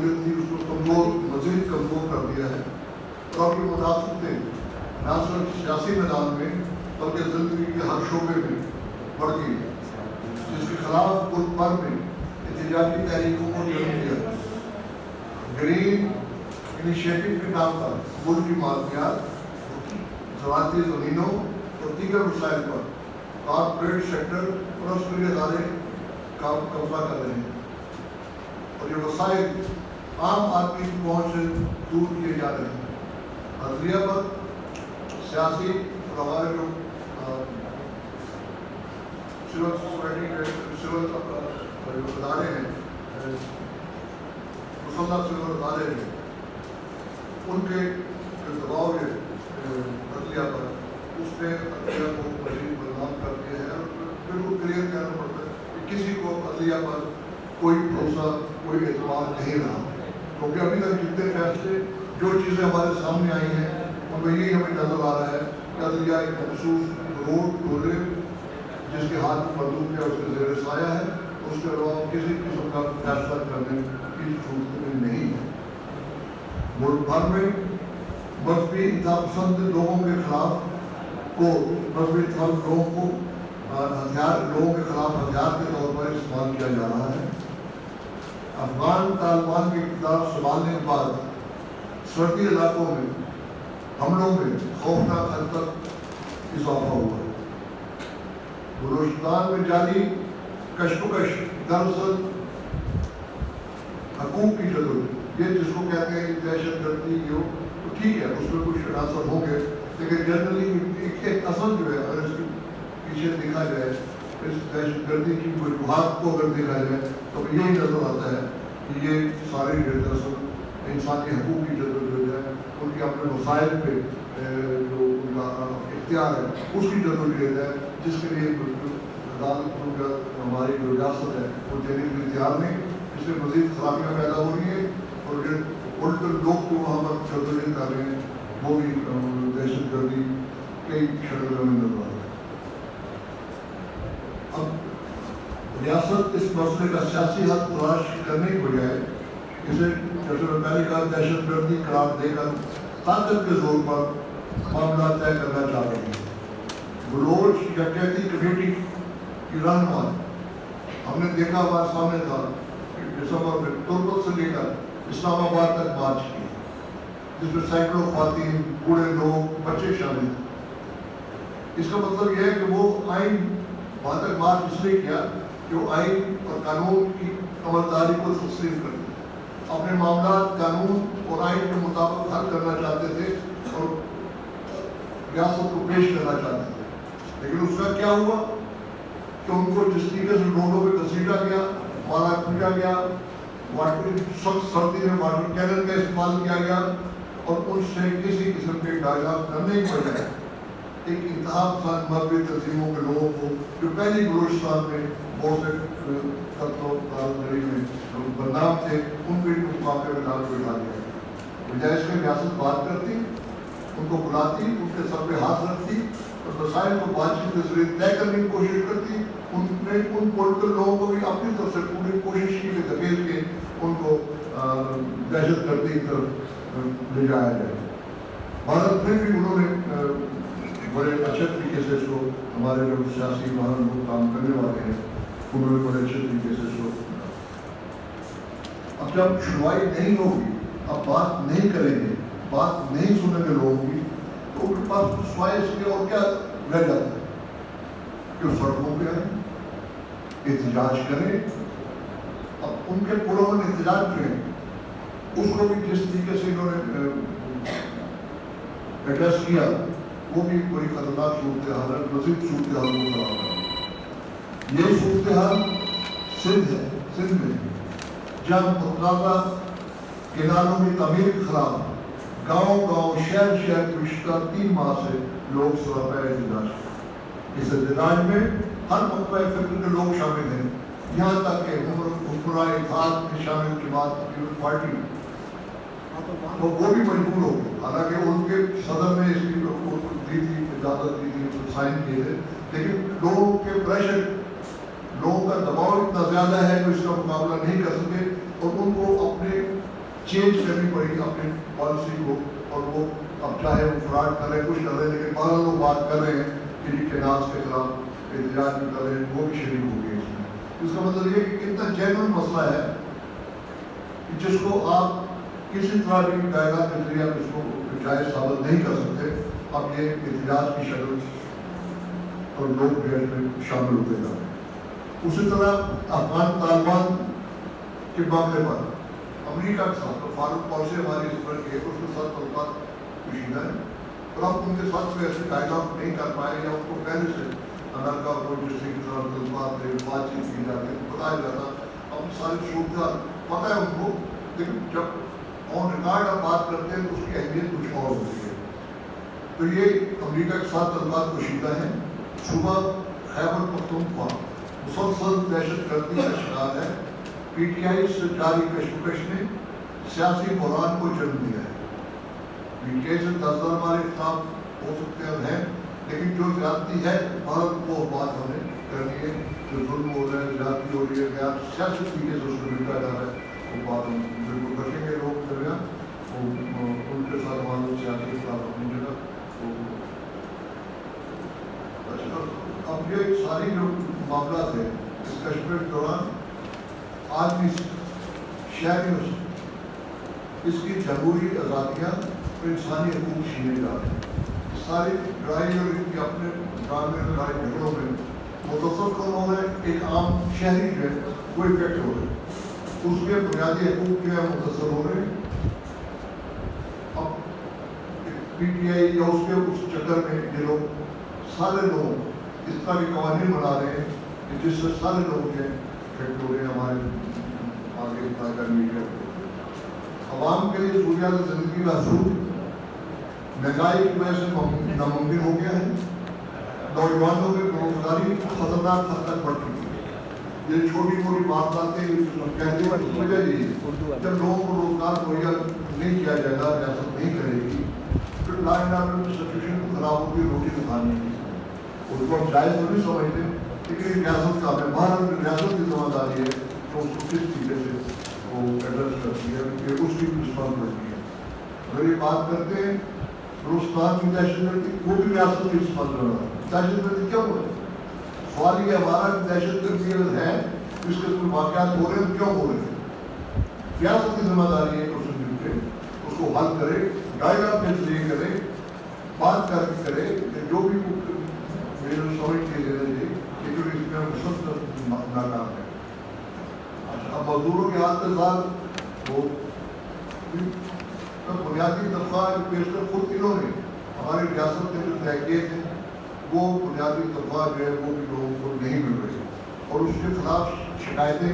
اس کو کمزور مزید کمزور کر دیا ہے اور آپ کی مداخلتیں نہ صرف سیاسی میدان میں بلکہ زندگی کے ہر شعبے میں بڑھ گئی جس کے خلاف ملک بھر میں احتجاجی تحریکوں کو جنم دیا. گرین انیشیٹو کے نام پر ملک کی معدنیات زراعتی زمینوں اور دیگر وسائل پر کارپوریٹ سیکٹر اور عسکری ادارے قبضہ کر رہے ہیں اور یہ وسائل عام آدمی کی پہنچ سے دور کیے جا رہے ہیں. عدلیہ پر سیاسی اور ہمارے جو سول سوسائٹی کے سول ادارے ہیں مسلح سول ادارے ہیں ان کے جو دباؤ ہے عدلیہ پر اس نے عدلیہ کو مزید بدنام کر دیا ہے اور بالکل کلیئر کہنا پڑتا ہے کہ کسی کو عدلیہ پر کوئی بھروسہ کوئی اعتماد نہیں رہا کیونکہ ابھی تک جتنے فیصلے جو چیزیں ہمارے سامنے آئی ہیں ان میں یہی ہمیں نظر آ رہا ہے کہ عدلیہ ایک مخصوص روڈ ٹولے جس کے ہاتھ میں بندوق ہے اس کے زیر سایہ ہے اس کے علاوہ کسی قسم کا فیصلہ کرنے کی صورت نہیں ہے. ملک بھر میں مذہبی انتہا پسند لوگوں کے خلاف کو مذہبی انتہا لوگوں کو لوگوں کے خلاف ہتھیار کے طور پر استعمال کیا جا رہا ہے. افغان طالبان کی اقتدار سنبھالنے کے بعد سرحدی علاقوں میں حملوں میں خوفناک حد تک اضافہ ہوا ہے. بلوچستان میں جاری کشمکش دراصل حقوق کی جدوجہد یہ جس کو کہتے ہیں کہ دہشت گردی کی ہو تو ٹھیک ہے اس میں کچھ عناصر ہوں گے لیکن جنرلی ایک اصل جو ہے اگر اس کے پیچھے دیکھا جائے اس دہشت گردی کی وجوہات کو اگر دیکھا جائے تو یہی نظر آتا ہے کہ یہ سارے دراصل انسانی حقوق کی جدوجہد ہے ان کے اپنے مسائل پہ جو ان کا اختیار ہے اس کی جدوجہد ہے جس کے لیے عدالت ہماری جو ریاست ہے وہ دینے کے لیے تیار نہیں. اس سے مزید خرابیاں پیدا ہو رہی ہیں اور پولیٹیکل لوگ جو وہاں پر جدوجہد کر رہے ہیں وہ بھی دہشت گردی کئی شکلوں میں نظر آ رہا ہے. اب ریاست اس مسئلے کا سیاسی حل تلاش کرنے کی بجائے اسے جیسے میں پہلے کہا دہشت گردی قرار دے کر طاقت کے زور پر معاملہ طے کرنا چاہ رہے ہیں. بلوچ یکجہتی کمیٹی کی رہنما ہم نے دیکھا ہمارے سامنے تھا کہ دسمبر میں تربت سے لے کر اسلام آباد تک مارچ کی جس میں سینکڑوں خواتین بوڑھے لوگ بچے شامل تھے. اس کا مطلب یہ ہے کہ وہ آئین وہاں تک مارچ اس لیے کیا کہ وہ آئین اور قانون کی عملداری کو تسلیم کرتے اپنے معاملات قانون اور آئین کے مطابق حل کرنا چاہتے تھے اور ریاست کو پیش کرنا چاہتے تھے. لیکن اس کا کیا ہوا کہ ان کو جس طریقے سے روڈوں پہ گھسیٹا گیا مارا پیٹا گیا سخت سردی میں واٹر کینن کا استعمال کیا گیا اور ان سے کسی قسم کے ڈائلاگ کرنے کی بجائے ایک انتہا پسند مذہبی تنظیموں کے لوگوں کو جو پہلی بلوچستان میں بہت سے قتل و غارت میں بدنام تھے ان کے مقابلے میں ڈال بٹھا دیا. بجائے اس میں ریاست بات کرتی ان کو بلاتی ان کے سر پہ ہاتھ رکھتی اور مسائل کو بات چیت کے ذریعے طے کرنے کی کوشش کرتی. ان نے ان پولیٹیکل لوگوں کو بھی اپنی طرف سے پوری کوشش کی کہ دھکیل کے ان کو دہشت گردی کی طرف لے جایا جائے. بھارت میں بھی انہوں نے بڑے اچھے طریقے سے اس کو ہمارے جو سیاسی باہر لوگ کام کرنے والے ہیں انہوں نے بڑے اچھے طریقے سے اس کو اب جب سنوائی نہیں ہوگی اب بات نہیں کریں گے بات نہیں سنیں گے لوگوں کی تو ان کے پاس سوائے اس کے اور کیا رہ جاتا ہے کہ وہ سڑکوں پہ آئیں احتجاج کریں. اب ان کے پرامن احتجاج جو ہیں اس کو بھی جس طریقے سے انہوں نے ایڈریس کیا وہ بھی بڑی خطرناک صورتحال ہے. مزید صورتحال کو خراب ہے. یہ صورتحال سندھ میں جب متنازع کنالوں کی تعمیر کے خلاف گاؤں شہر گزشتہ 3 ماہ سے لوگ سراپا احتجاج. اس احتجاج میں ہر مکتبہ فکر کے لوگ شامل ہیں یہاں تک کہ حکمراں اتحاد میں شامل جماعت پیپلز پارٹی تو وہ بھی مجبور ہو گئے. حالانکہ ان کے صدر نے اس کی دی تھی اجازت دی تھی سائن کیے تھے لیکن لوگوں کے پریشر لوگوں کا دباؤ اتنا زیادہ ہے کہ اس کا مقابلہ نہیں کر سکے اور ان کو اپنے چینج کرنی پڑی اپنی پالیسی کو، اور وہ اب چاہے وہ فراڈ کر رہے ہیں، کچھ کر رہے ہیں، لیکن بہرحال وہ بات کر رہے ہیں کہ جی کناس کے خلاف احتجاج بھی کر رہے ہیں، وہ بھی شریک ہو گئے اس میں۔ اس کا مطلب یہ کہ کتنا جینوئن مسئلہ ہے جس کو آپ کسی طرح بھی قاعدہ کے ذریعے آپ اس کو جائز ثابت نہیں کر سکتے۔ اب یہ احتجاج کی شکل اور لوگ جو ہے اس میں شامل ہوتے جا رہے ہیں۔ اسی طرح افغان طالبان کے معاملے پر امریکہ کے ساتھ فارغ پالیسی ہماری اس پر کی ہے، اس کے ساتھ تعلقات کشیدہ ہے، اور ہم ان کے ساتھ کوئی ایسے قاعدہ نہیں کر پائے، یا ان کو پہلے سے امریکہ کو جیسے کی طرح بات چیت کی جاتی ہے، بتایا جاتا اب ساری صورتحال پتہ ہے ان کو، لیکن جب آن ریکارڈ آپ بات کرتے ہیں تو اس کی اہمیت کچھ اور ہوتی ہے۔ تو یہ امریکہ کے ساتھ تعلقات کشیدہ ہیں۔ صوبہ خیبر پختونخوا مسلسل دہشت گردی کا شکار ہے۔ پی ٹی آئی سے جاری کشمکش نے سیاسی بحران کو جنم دیا ہے۔ پی ٹی آئی سے 10,000 ہمارے خلاف ہو سکتے ہیں، لیکن جو زیادتی ہے بھارت کو بات ہمیں کرنی ہے، جو ظلم ہو رہا ہے، زیادتی ہو رہی ہے، غیر سیاسی طریقے سے اس کو نپٹا جا رہا ہے، وہ بات ہم بالکل رکھیں گے لوگ درمیان، ان کے ساتھ ہمارے سیاسی اختلاف اپنی جگہ۔ اب یہ ساری جو معاملات ہیں اس کشمیر کے دوران آج بھی شہریوں سے اس کی جمہوری آزادیاں اور انسانی حقوق چھینے جا رہے ہیں۔ ساری لڑائی اور ان کے اپنے ڈرامے لڑائی جھگڑوں میں متصل کون ہو رہے ہیں؟ ایک عام شہری جو ہے وہ افیکٹ ہو رہے ہیں، اس کے بنیادی حقوق جو ہے متصل ہو رہے ہیں۔ اب پی ٹی آئی یا اس کے اس چکر میں یہ لوگ سارے لوگ اس طرح کے قوانین بنا رہے ہیں کہ جس سے سارے لوگ جو افیکٹ ہو رہے ہیں، ہمارے آگے اتنا کرنے کے عوام کے لیے ضروریات زندگی کا حصول مہنگائی کی وجہ سے ناممکن ہو گیا ہے۔ نوجوانوں کی بے روزگاری خطرناک حد تک بڑھ چکی ہے۔ یہ چھوٹی موٹی وارداتیں کہتے ہیں اس وجہ یہی ہے، جب لوگوں کو روزگار مہیا نہیں کیا جائے گا، ریاست نہیں کرے گی، پھر لا اینڈ آرڈر کی سچویشن خراب ہوگی، روٹی تو کھانی ہے۔ اس کو ہم جائز تو نہیں سمجھتے، لیکن ریاست کا بھارت ریاست کی ذمہ داری ہے کہ اس کو کس طریقے سے وہ ایڈریس کرتی ہے، کہ اس کی رسپانسبلٹی ہے۔ اگر یہ بات کرتے ہیں ہندوستان کی دہشت گردی، وہ بھی ریاست کی رسپانسبلٹی ہے۔ دہشت گردی کیوں ہے؟ سوال یہ ہمارا دہشت گردی اگر ہے اس کے کوئی واقعات ہو رہے ہیں، کیوں ہو رہے ہیں؟ ریاست کی ذمہ داری ہے کہ اسے مل کے اس کو حل کرے، ڈائیلاگ کے ذریعے کرے، بات کر کے کرے، جو بھی میرے سمجھ کے لیے یہ جو اس میں مسلسل ناکام ہے۔ اب مزدوروں کے ہاتھ کے ساتھ وہ بنیادی طبقہ بیشتر خود انہوں نے ہماری ریاست کے جو طے کیے تھے وہ بنیادی طبقہ جو ہے وہ بھی لوگوں کو نہیں مل رہے، اور اس کے خلاف شکایتیں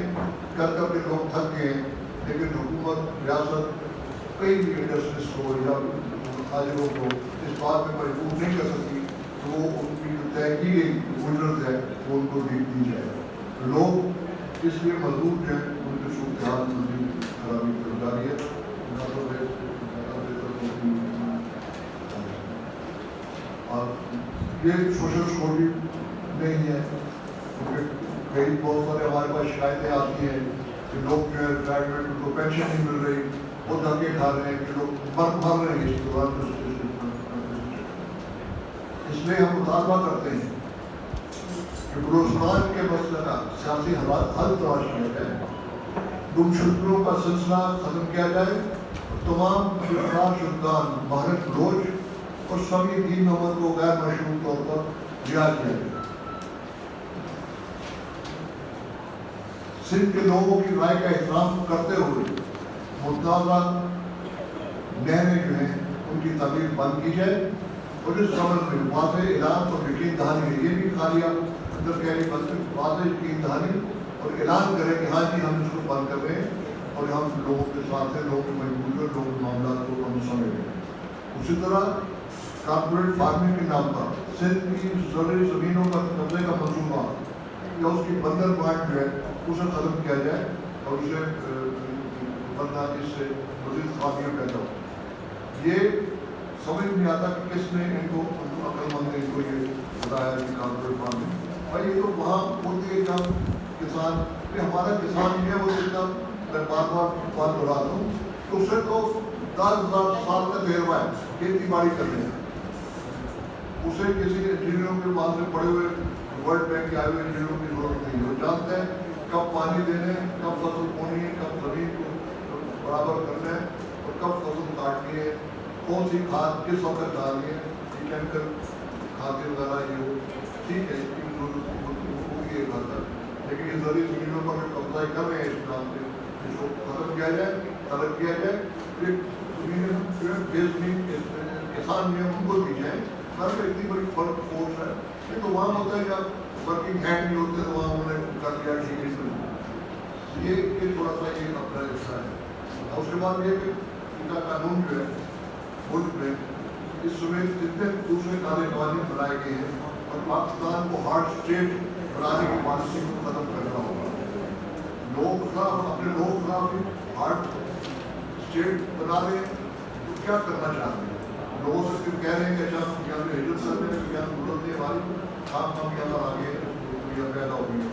کر کر کے لوگ تھک گئے ہیں، لیکن حکومت ریاست کئی بھی انڈسٹریز کو یا تاجروں کو اس بات میں مجبور نہیں کر سکتی کہ وہ ان کی جو طے کی گئی اجرت ہے وہ ان کو دی جائے۔ لوگ اس لیے مزدور جو ہیں ان کی صورتحال خرابی کر جاری ہے۔ اور یہ سوشل سیکورٹی نہیں ہے، کیونکہ کئی بہت سارے ہمارے پاس شکایتیں آتی ہیں کہ لوگ جو ہے ریٹائرمنٹ ان کو پینشن نہیں مل رہی، وہ دھکے کھا رہے ہیں کہ لوگ مر رہے ہیں اس دوران۔ اس لیے ہم مطالبہ کرتے ہیں کہ بلوچستان کے مسئلہ کا سیاسی حل تلاش کیا جائے، گمشدگیوں کا سلسلہ ختم کیا جائے، تمام گرفتار شدگان مہرک بلوچ اور سبھی دین محمد کو غیر مشروع طور پر رہا کیا جائے۔ سندھ کے لوگوں کی رائے کا احترام کرتے ہوئے متنازع نہریں جو ہیں ان کی تعمیر بند کی جائے، اور اس عمل میں واضح اعلان اور یقین دہانی ہے، یہ بھی خالی اندر کہنے بلکہ واضح یقین دہانی اور اعلان کرے کہ ہاں جی ہم اس کو بند کر رہے ہیں اور ہم لوگوں کے ساتھ ہیں، لوگوں کی مجبوری اور لوگوں کے معاملات کو ہم سمجھ رہے ہیں۔ اسی طرح کارپوریٹ فارمنگ کے نام پر سندھ کی زرعی زمینوں پر قبضے کا منصوبہ یا اس کی بندر پوائنٹ جو ہے اسے ختم کیا جائے، اور اسے ورنہ اس سے مزید خامیاں پیدا ہو۔ یہ سمجھ نہیں آتا کہ کس نے ان کو عقل مند نے ان کو یہ بتایا کہ کارپوریٹ فارمنگ، اور یہ تو وہاں ہوتی ہے جب کسان، ہمارا کسان جو ہے وہ اتنا میں بار بار بات دہراتا ہوں اسے تو 10,000 سال کا تجربہ ہے کھیتی باڑی کرنے کا. اسے کسی انجینئروں کے پاس سے پڑے ہوئے ورلڈ بینک کے آئے ہوئے انجینئروں کی ضرورت نہیں. وہ جانتے ہیں کب پانی دینے، کب فصل بونی ہے، کب زمین کو برابر کرنا ہے اور کب فصل کاٹنی ہے، کون سی کھاد کس وقت ڈالنی ہے، یہ کیمیکل کھادیں وغیرہ یہ ہو ٹھیک ہے، اس کی ضرورت ہوگی ایک حد تک. لیکن یہ زرعی زمینوں پر جو قبضہ کر رہے ہیں اس نام سے، اس کو ختم کیا جائے، ترک کیا جائے. پھر زمینیں بے زمین کسان بھی ان کو دی جائیں. ہر اتنی بڑی فرق فورس ہے. نہیں تو وہاں ہوتا ہے جب ورکنگ ہینڈ نہیں ہوتے تو وہاں انہوں نے کر دیا ٹھیک ہے. یہ تھوڑا سا یہ اپنا حصہ ہے. اور اس کے بعد یہ کہ ان کا قانون جو ہے ملک میں اس سمے جتنے دوسرے کالے قوانین بنائے گئے ہیں اور پاکستان کو ہارڈ اسٹیٹ بنانے کی پالیسی کو ختم کرنا ہوگا. لوگ خلاف اپنے لوگ خلاف ہارڈ اسٹیٹ بنا رہے ہیں تو کیا کرنا چاہتے ہیں؟ لوگوں سے پھر کہہ رہے ہیں کہ اچھا ہم یہاں پہ ہجرت کر رہے ہیں، یہاں ضرورت ہے ہماری، ہم یہاں آگے یہ پیدا ہوگی.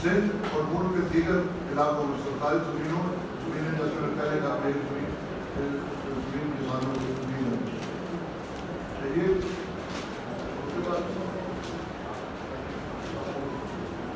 سندھ اور ملک کے دیگر علاقوں میں سرکاری زمینوں زمینیں جیسے میں پہلے کا زمین کسانوں کی زمین